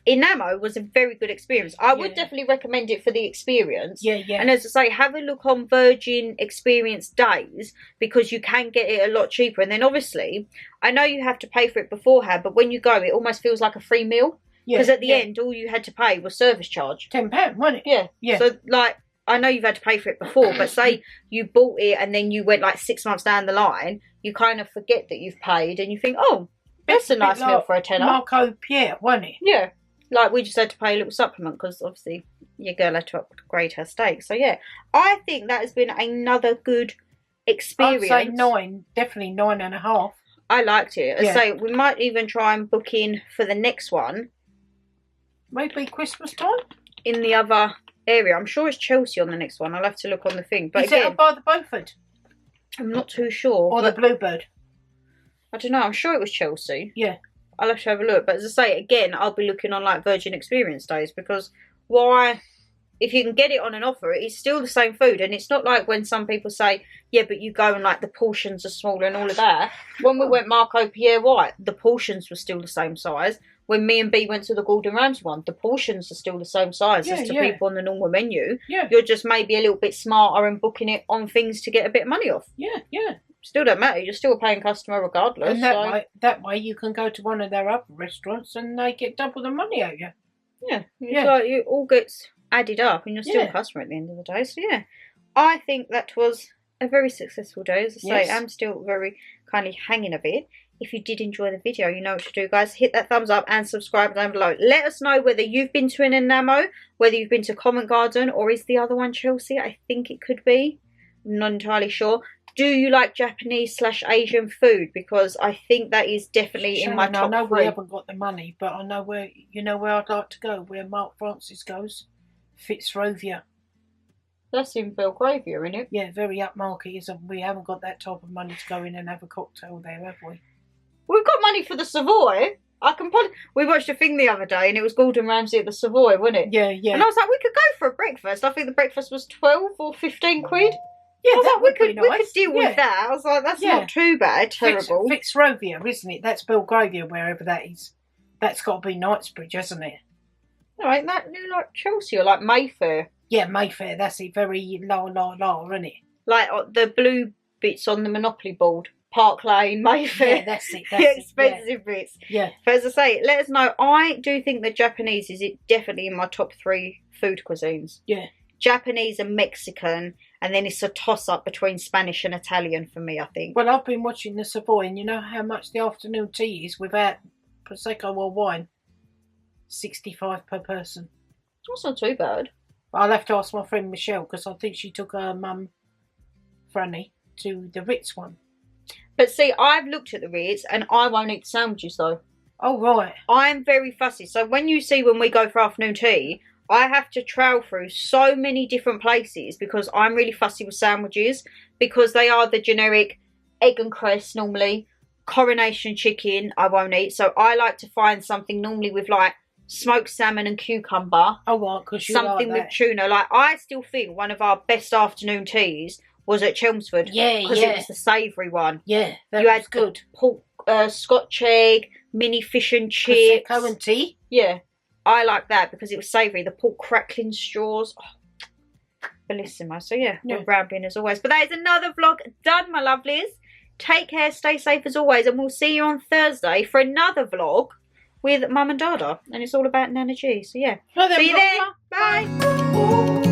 Inamo was a very good experience. I would definitely recommend it for the experience. Yeah, yeah. And as I say, have a look on Virgin Experience days because you can get it a lot cheaper. And then obviously, I know you have to pay for it beforehand, but when you go, it almost feels like a free meal. Because at the end, all you had to pay was service charge. £10, wasn't it? Yeah. Yeah. So like, I know you've had to pay for it before, but say you bought it and then you went like 6 months down the line, you kind of forget that you've paid and you think, oh, that's a nice meal for a tenner. Marco Pierre, wasn't it? Yeah. Like, we just had to pay a little supplement because, obviously, your girl had to upgrade her steak. So, yeah. I think that has been another good experience. I'd say 9. Definitely 9.5. I liked it. I say, we might even try and book in for the next one. Maybe Christmas time? In the other area. I'm sure it's Chelsea on the next one. I'll have to look on the thing. But is it up by the Beaufort? I'm not too sure. Or the Bluebird? I don't know. I'm sure it was Chelsea. Yeah. I'll have to have a look. But as I say, again, I'll be looking on like Virgin Experience days because why? If you can get it on an offer, it's still the same food. And it's not like when some people say, yeah, but you go and like the portions are smaller and all of that. When we went Marco Pierre White, the portions were still the same size. When me and B went to the Gordon Ramsay one, the portions are still the same size as to people on the normal menu. Yeah. You're just maybe a little bit smarter and booking it on things to get a bit of money off. Yeah, yeah. Still don't matter. You're still a paying customer regardless. And that way you can go to one of their other restaurants and they get double the money out of you. Yeah. It's like it all gets added up and you're still a customer at the end of the day. So, yeah. I think that was a very successful day. As I say, I'm still very kind of hanging a bit. If you did enjoy the video, you know what to do, guys. Hit that thumbs up and subscribe down below. Let us know whether you've been to an Inamo, whether you've been to Covent Garden, or is the other one Chelsea? I think it could be. I'm not entirely sure. Do you like Japanese / Asian food? Because I think that is definitely in my top 3. I know we haven't got the money, but I know where I'd like to go, where Mark Francis goes. Fitzrovia. That's in Belgravia, isn't it? Yeah, very upmarket, isn't we? Haven't got that type of money to go in and have a cocktail there, have we? We've got money for the Savoy. We watched a thing the other day and it was Gordon Ramsay at the Savoy, wasn't it? Yeah, yeah. And I was like, we could go for a breakfast. I think the breakfast was 12 or 15 quid. Yeah, that would be nice. We could deal with that. I was like, that's not too bad. Terrible. Fitzrovia, isn't it? That's Belgravia, wherever that is. That's got to be Knightsbridge, hasn't it? No, ain't that like Chelsea or like Mayfair? Yeah, Mayfair. That's it. Very low, isn't it? Like the blue bits on the Monopoly board. Park Lane, Mayfair. Yeah, that's it. The expensive bits. Yeah. But as I say, let us know. I do think that Japanese is definitely in my top 3 food cuisines. Yeah. Japanese and Mexican, and then it's a toss-up between Spanish and Italian for me, I think. Well, I've been watching the Savoy, and you know how much the afternoon tea is without Prosecco or wine? 65 per person. That's not too bad. I'll have to ask my friend Michelle, because I think she took her mum, Franny, to the Ritz one. But see, I've looked at the Ritz, and I won't eat the sandwiches, though. Oh, right. I'm very fussy. So when you see when we go for afternoon tea, I have to trail through so many different places because I'm really fussy with sandwiches because they are the generic egg and cress normally. Coronation chicken I won't eat. So I like to find something normally with like smoked salmon and cucumber. Oh, right, because you something like with tuna. Like, I still think one of our best afternoon teas was at Chelmsford. Yeah, because it was the savoury one. Yeah, that you was had good. Pork, Scotch egg, mini fish and chips. Prosecco and tea. Yeah, I like that because it was savoury. The pork crackling straws. Oh, bellissimo. So yeah, we're rambling as always. But that is another vlog done, my lovelies. Take care, stay safe as always, and we'll see you on Thursday for another vlog with Mum and Dada. And it's all about Nana G. So yeah. Well, then, see you then. Bye.